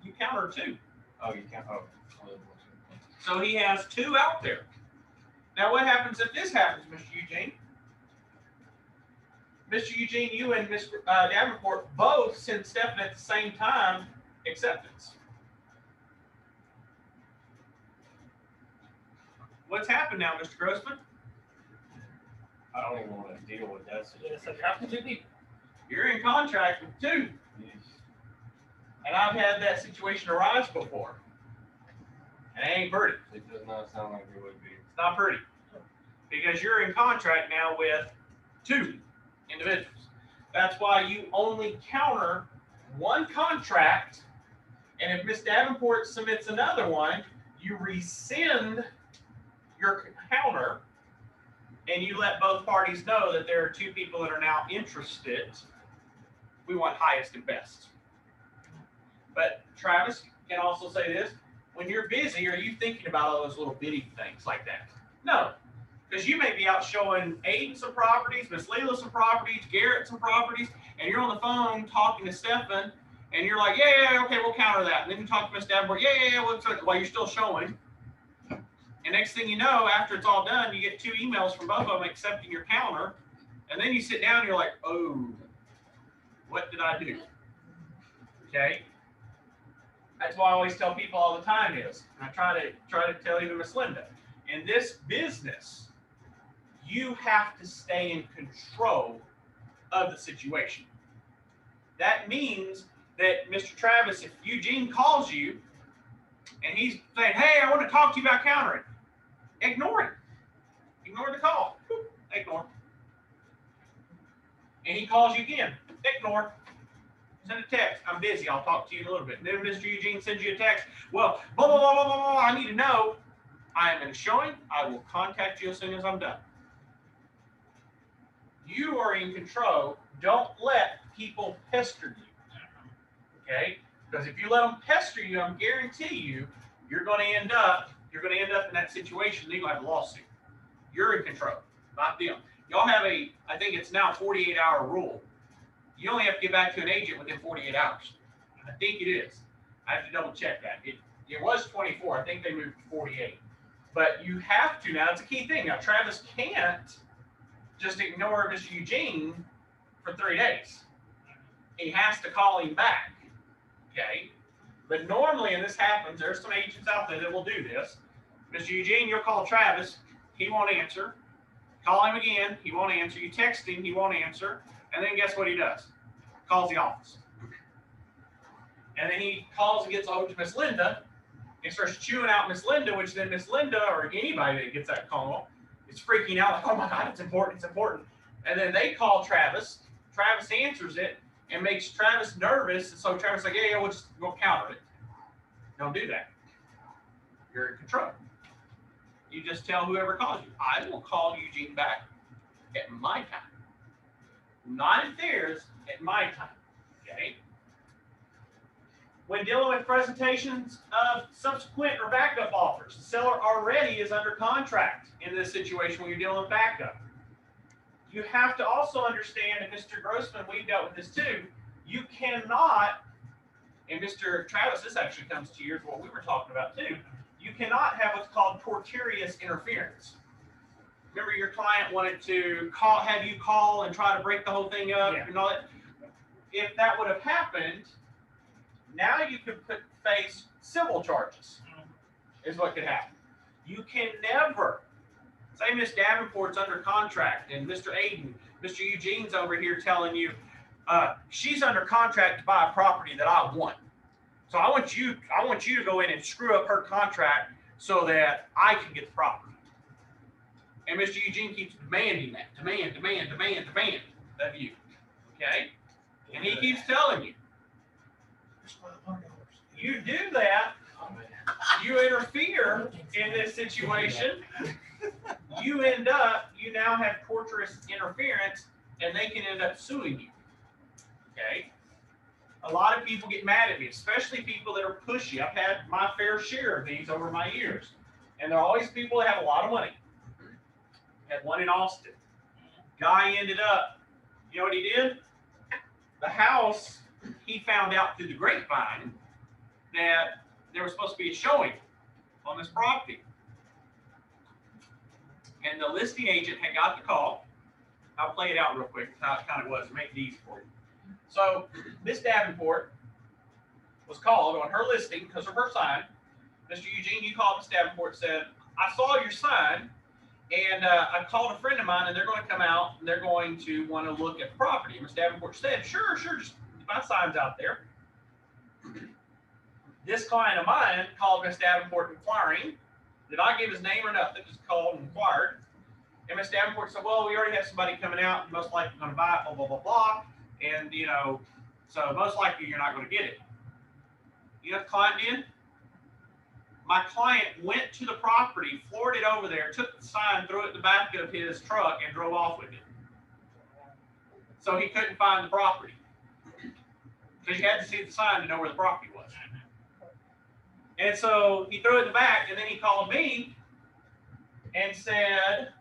You counter 2. Oh, you can't. Oh. So he has 2 out there. Now what happens if this happens, Mr. Eugene? Mr. Eugene, you and Mr. Davenport both send Stephan at the same time acceptance. What's happened now, Mr. Grossman? I don't even want to deal with that Yeah, situation. so after 2 people. You're in contract with 2. And I've had that situation arise before. And it ain't pretty. It does not sound like it would be. It's not pretty. Because you're in contract now with 2 individuals. That's why you only counter 1 contract. And if Ms. Davenport submits another one, you rescind your counter and you let both parties know that there are 2 people that are now interested. We want highest and best. But Travis can also say this: when you're busy, are you thinking about all those little bitty things like that? No, because you may be out showing Aiden some properties, Miss Leila some properties, Garrett some properties, and you're on the phone talking to Stephan, and you're like, yeah, okay, we'll counter that. And then you talk to Miss Davenport, yeah, while you're still showing. And next thing you know, after it's all done, you get 2 emails from both of them accepting your counter, and then you sit down and you're like, oh, what did I do? Okay. That's why I always tell people all the time is, and I try to tell even Miss Linda, in this business, you have to stay in control of the situation. That means that Mr. Travis, if Eugene calls you and he's saying, hey, I want to talk to you about countering, ignore it. Ignore the call. Ignore. And he calls you again, ignore. Send a text. I'm busy. I'll talk to you in a little bit. And then Mr. Eugene sends you a text. Well, blah, blah, blah, blah, blah, blah. I need to know. I am in a showing. I will contact you as soon as I'm done. You are in control. Don't let people pester you. Okay? Because if you let them pester you, I guarantee you, you're going to end up in that situation. You'll have a lawsuit. You're in control, not them. Y'all have I think it's now 48-hour rule. You only have to get back to an agent within 48 hours. I think it is. I have to double check that. It was 24. I think they moved to 48. But you have to now. That's a key thing. Now Travis can't just ignore Mr. Eugene for 3 days. He has to call him back. Okay. But normally, and this happens, there's some agents out there that will do this. Mr. Eugene, you'll call Travis. He won't answer. Call him again. He won't answer. You text him. He won't answer. And then guess what he does? Calls the office. And then he calls and gets a hold of Miss Linda and starts chewing out Miss Linda, which then Miss Linda or anybody that gets that call is freaking out like, oh my God, it's important, it's important. And then they call Travis. Travis answers it and makes Travis nervous. And so Travis is like, yeah, we'll just go counter it. Don't do that. You're in control. You just tell whoever calls you, I will call Eugene back at my time. Not at theirs, at my time. Okay? When dealing with presentations of subsequent or backup offers, the seller already is under contract in this situation when you're dealing with backup. You have to also understand, and Mr. Grossman, we've dealt with this too, you cannot, and Mr. Travis, this actually comes to yours, what we were talking about too, you cannot have what's called tortious interference. Remember your client wanted to have you call and try to break the whole thing up and all that. If that would have happened, now you could face civil charges, is what could happen. You can never, say Miss Davenport's under contract and Mr. Aiden, Mr. Eugene's over here telling you, she's under contract to buy a property that I want. So I want you to go in and screw up her contract so that I can get the property. And Mr. Eugene keeps demanding that, demand of you, okay? And he keeps telling you, you do that, you interfere in this situation, you now have torturous interference, and they can end up suing you. Okay? A lot of people get mad at me, especially people that are pushy. I've had my fair share of these over my years. And there are always people that have a lot of money. Had one in Austin. Guy ended up, you know what he did? The house, he found out through the grapevine that there was supposed to be a showing on this property. And the listing agent had got the call. I'll play it out real quick, how it kind of was, to make it easy for you. So Miss Davenport was called on her listing because of her sign. Mr. Eugene, you called Miss Davenport and said, I saw your sign, and I called a friend of mine, and they're going to come out, and they're going to want to look at the property. And Miss Davenport said, sure, just my sign's out there. This client of mine called Miss Davenport inquiring. Did I give his name or nothing? Just called and inquired. And Miss Davenport said, well, we already have somebody coming out, most likely going to buy it, blah, blah, blah, blah. And, you know, so most likely you're not going to get it. You know what the client did? My client went to the property, floored it over there, took the sign, threw it in the back of his truck, and drove off with it. So he couldn't find the property. Because you had to see the sign to know where the property was. And so he threw it in the back, and then he called me and said,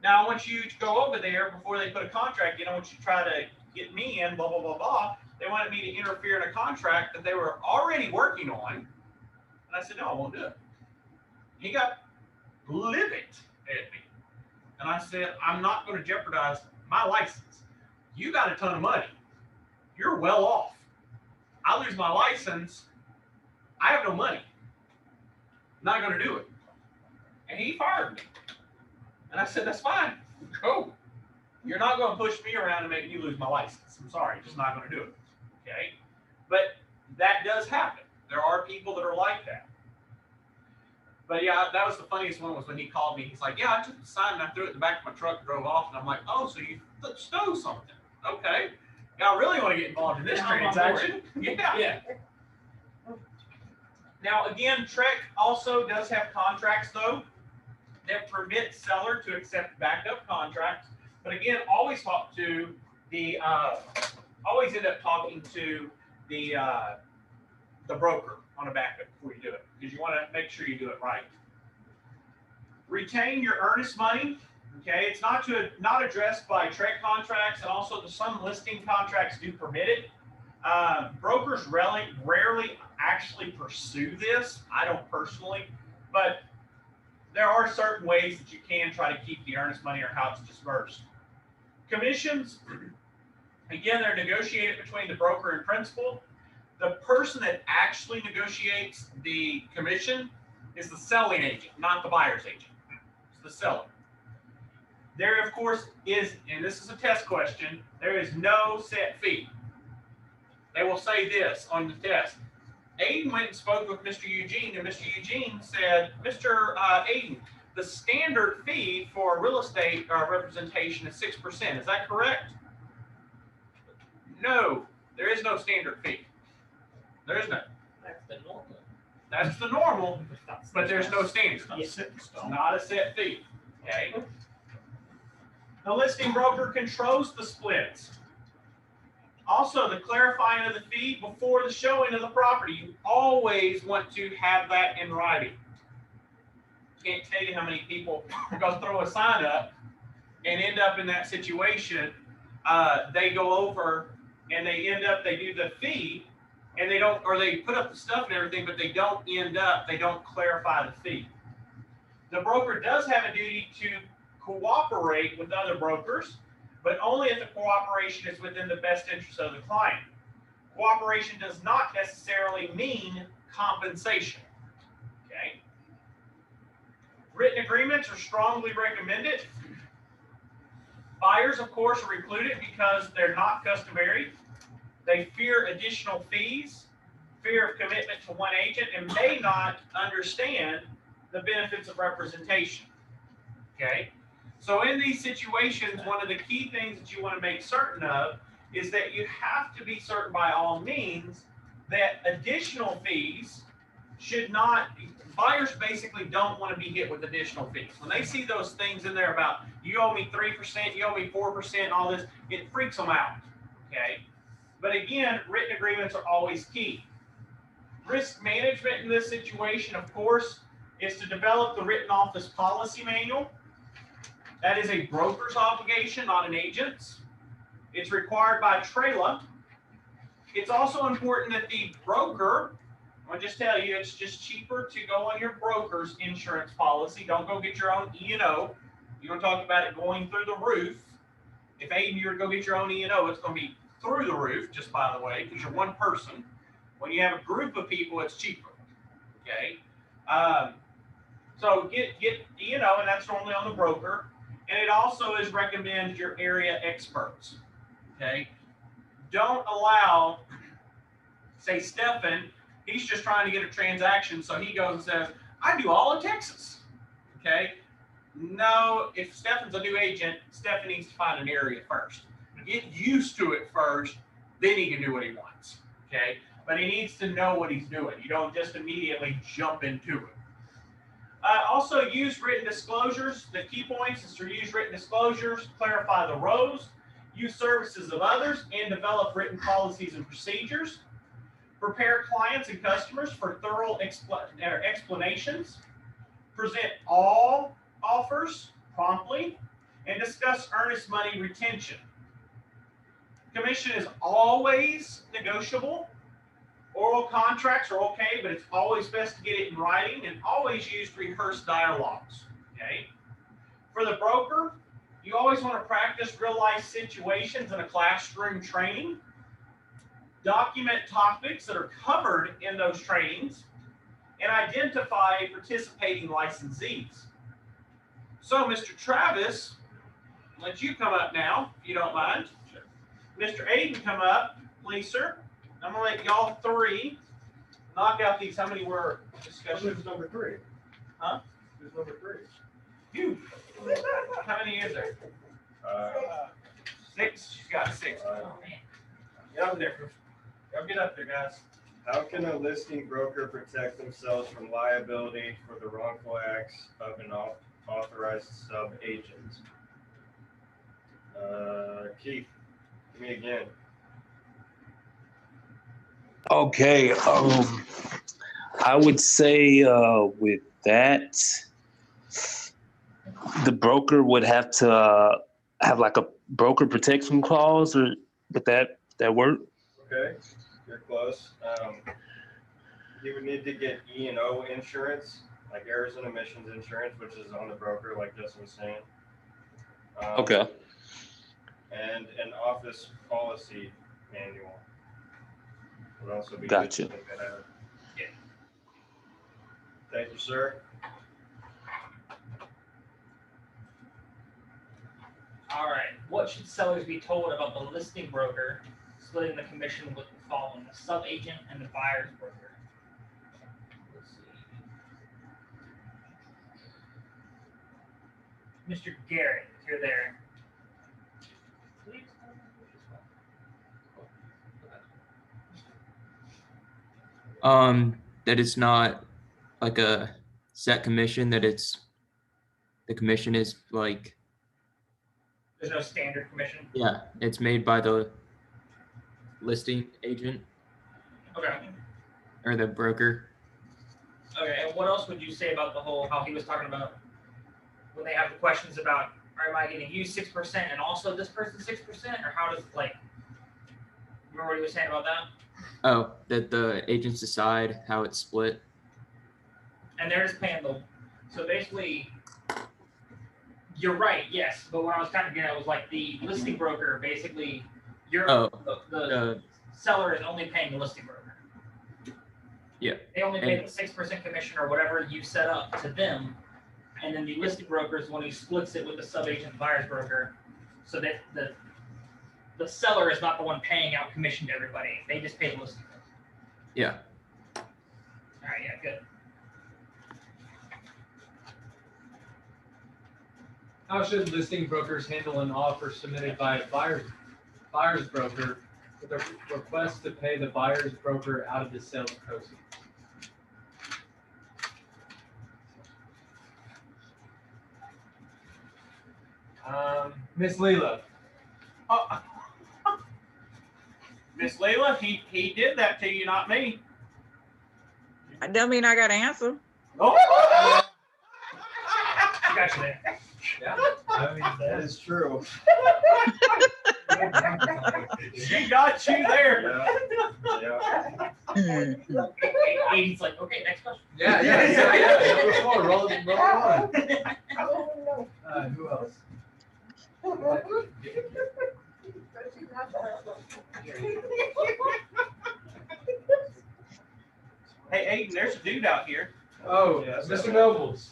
now I want you to go over there before they put a contract in. I want you to try to get me in, blah, blah, blah, blah. They wanted me to interfere in a contract that they were already working on. And I said, no, I won't do it. He got livid at me. And I said, I'm not going to jeopardize my license. You got a ton of money. You're well off. I lose my license. I have no money. I'm not going to do it. And he fired me. And I said, that's fine. Go. You're not going to push me around and make me lose my license. I'm sorry. Just not going to do it. Okay? But that does happen. There are people that are like that. But yeah, that was the funniest one was when he called me. He's like, yeah, I took the sign and I threw it in the back of my truck and drove off. And I'm like, oh, so you stole something. Okay. Y'all really want to get involved in this transaction? Yeah. Now, again, Trek also does have contracts, though, that permit seller to accept backup contracts. But again, always talk to the, always end up talking to the broker on a backup before you do it, because you want to make sure you do it right. Retain your earnest money. Okay, it's not addressed by Trek contracts, and also some listing contracts do permit it. Brokers rarely actually pursue this. I don't personally, but there are certain ways that you can try to keep the earnest money or how it's dispersed. Commissions, again, they're negotiated between the broker and principal. The person that actually negotiates the commission is the selling agent, not the buyer's agent. It's the seller. There, of course, is, and this is a test question, there is no set fee. They will say this on the test. Aiden went and spoke with Mr. Eugene, and Mr. Eugene said, Mr. Aiden, the standard fee for real estate representation is 6%. Is that correct? No, there is no standard fee. There is none. That's the normal. That's the normal, but there's no standard. It's It's not a set fee. Okay. The listing broker controls the splits. Also, the clarifying of the fee before the showing of the property. You always want to have that in writing. Can't tell you how many people are going to throw a sign up and end up in that situation. They go over and they do the fee, and they don't, or they put up the stuff and everything, but they don't clarify the fee. The broker does have a duty to cooperate with other brokers, but only if the cooperation is within the best interest of the client. Cooperation does not necessarily mean compensation. Okay. Written agreements are strongly recommended. Buyers, of course, are included because they're not customary. They fear additional fees, fear of commitment to one agent, and may not understand the benefits of representation. Okay? So in these situations, one of the key things that you want to make certain of is that you have to be certain by all means that additional fees should not buyers basically don't want to be hit with additional fees. When they see those things in there about you owe me 3%, you owe me 4%, all this, it freaks them out. Okay. But again, written agreements are always key. Risk management in this situation, of course, is to develop the written office policy manual. That is a broker's obligation, not an agent's. It's required by TRAILA. It's also important that the broker, I'll just tell you, it's just cheaper to go on your broker's insurance policy. Don't go get your own E&O. You're going to talk about it going through the roof. If Aiden, you were to go get your own E&O, it's going to be through the roof, just by the way, because you're one person. When you have a group of people, it's cheaper. Okay? So get E&O, and that's normally on the broker. And it also is recommended your area experts. Okay? Don't allow, say, Stephan, he's just trying to get a transaction, so he goes and says, I do all of Texas. Okay? No, if Stephan's a new agent, Stephan needs to find an area first. Get used to it first, then he can do what he wants. Okay? But he needs to know what he's doing. You don't just immediately jump into it. Also use written disclosures. The key points is to use written disclosures, clarify the roles, use services of others, and develop written policies and procedures. Prepare clients and customers for thorough explanations. Present all offers promptly, and discuss earnest money retention. Commission is always negotiable. Oral contracts are okay, but it's always best to get it in writing, and always use rehearsed dialogues. Okay. For the broker, you always want to practice real life situations in a classroom training. Document topics that are covered in those trainings, and identify participating licensees. So, Mr. Travis, I'll let you come up now, if you don't mind. Sure. Mr. Aiden, come up, please, sir. I'm going to let y'all three knock out these. How many were discussions? Who's number 3? Huh? Who's number 3? You. How many is there? 6. She's got 6. Oh, man. Get up there. Y'all get up there, guys. How can a listing broker protect themselves from liability for the wrongful acts of an authorized sub-agent? Keith, give me again. Okay, I would say with that, the broker would have to have like a broker protection clause, or would that work? Okay, you're close. You would need to get E&O insurance, like errors and omissions insurance, which is on the broker, like Justin was saying. Okay. And an office policy manual. Would also be Gotcha. good to think that out. Yeah. Thank you, sir. All right. What should sellers be told about the listing broker splitting the commission with the following: the sub-agent and the buyer's broker? Let's see. Mr. Garrett, if you're there. Please. That it's not like a set commission, that the commission is like, There's no standard commission. yeah, it's made by the listing agent Okay. or the broker. Okay. And what else would you say about the whole, how he was talking about when they have the questions about, am I getting you 6% and also this person 6%, or how does, like, remember what he was saying about that? Oh, that the agents decide how it's split. And they're just paying the, so basically, you're right, yes, but what I was kind of getting at was like the listing broker, basically, you're, Oh, the seller is only paying the listing broker. Yeah. They only pay the 6% commission or whatever you set up to them, and then the listing broker is the one who splits it with the sub-agent buyer's broker, so that the seller is not the one paying out commission to everybody, they just pay the listing broker. yeah. All right, yeah, good. How should listing brokers handle an offer submitted by a buyer's broker with a request to pay the buyer's broker out of the sales proceeds? Miss Leela. Oh. Miss Leila, he did that to you, not me. I don't mean I got to answer. Oh. Got you there. Yeah, I mean, That is true. She got you there. Yeah. Mhm. Aiden's like, okay, next question. yeah. Number 4, roll on. Who else? Hey, Aiden, there's a dude out here. Oh, Yeah, Mr. Nobles.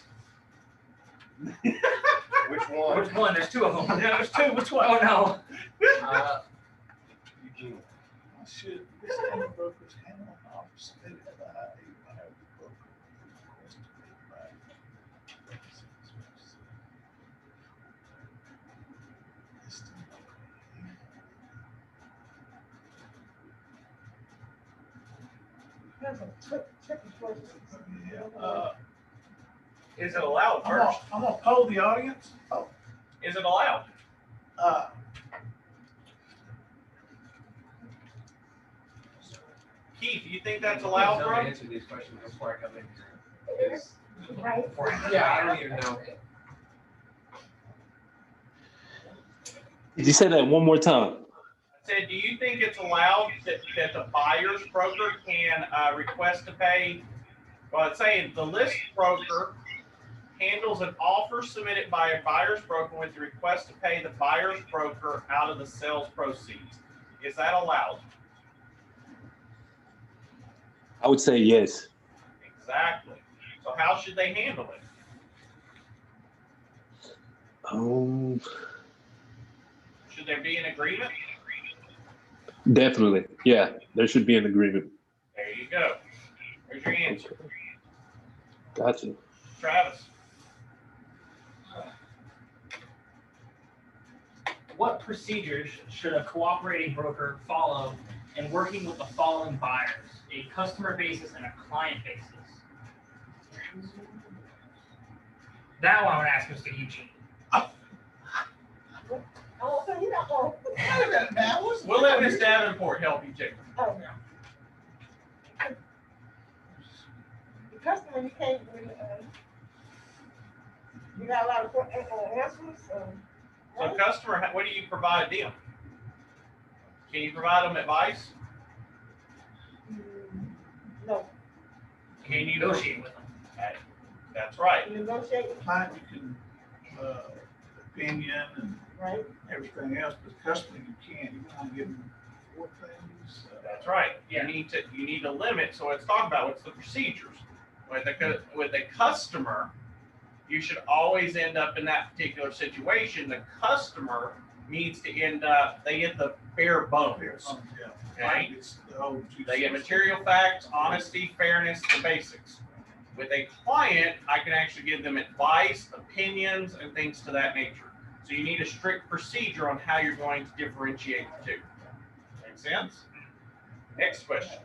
Which one? Which one? There's 2 of them. Yeah, there's two. Which one? Oh no. Eugene. Should this kind of broker's handle an office stated by a broker request to pay back. Yeah, Is it allowed first? I'm gonna poll the audience. Oh, Is it allowed? Keith, you think that's allowed, Don't bro? answer these questions before I come in here. 'Cause- Right. Yeah, I don't even know. Did you say that one more time? I said, do you think it's allowed that the buyer's broker can request to pay? Well, it's saying the list broker handles an offer submitted by a buyer's broker with the request to pay the buyer's broker out of the sales proceeds. Is that allowed? I would say yes. Exactly. So how should they handle it? Should there be an agreement? Definitely. Yeah, there should be an agreement. There you go. There's your answer. Gotcha. Travis. What procedures should a cooperating broker follow in working with the following buyers: a customer basis and a client basis? That one I would ask Mr. Eugene. Oh, so you don't know. We'll let Miss Davenport help you too. Oh, no. The customer, you can't really, you got a lot of answers, So customer, what do you provide them? Can you provide them advice? no, Can you Negotiate with them. That's right. negotiate, client, you can, opinion and right? everything else, but customer, you can't, you want to give them 4 things. That's right. Yeah. You need to limit. So let's talk about what's the procedures. With a customer, you should always end up in that particular situation. The customer needs to end up, they get the bare bones. Yeah. Okay? It's the old They get material facts, honesty, fairness, the basics. With a client, I can actually give them advice, opinions, and things to that nature. So you need a strict procedure on how you're going to differentiate the two. Make sense? Next question.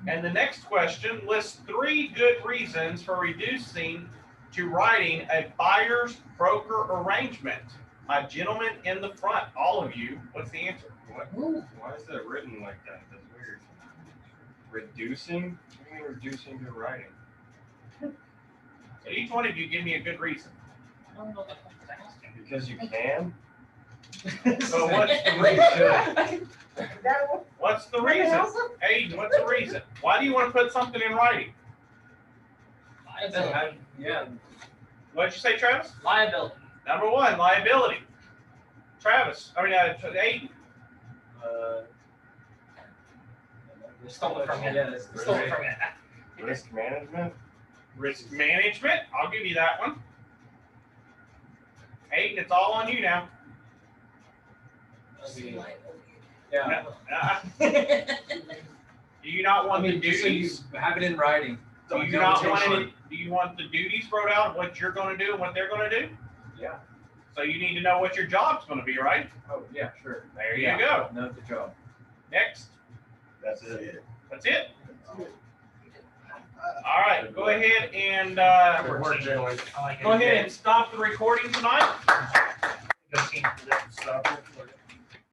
And the next question lists 3 good reasons for reducing to writing a buyer's broker arrangement. My gentleman in the front, all of you, what's the answer? What? Why is that written like that? That's weird. Reducing? What do you mean reducing to writing? So each one of you give me a good reason. I don't know what the fuck is asking. Because you can? So what's the reason? What's the reason? Aiden, what's the reason? Why do you want to put something in writing? Liability. Yeah. What did you say, Travis? Liability. Number 1, liability. Travis, Aiden. Stole it from you. Yeah, that's Stole it from you. Risk management? Risk management. I'll give you that one. Aiden, it's all on you now. Yeah. Do you not want the just so you duties? have it in writing. Do you not want any? Do you want the duties wrote out of what you're going to do and what they're going to do? Yeah. So you need to know what your job's going to be, right? Oh, yeah, sure. There you Yeah. go. Know the job. Next. That's it. That's it. All right, go ahead and, Good work, gentlemen. I like it. go ahead and stop the recording tonight. Go team for this stuff.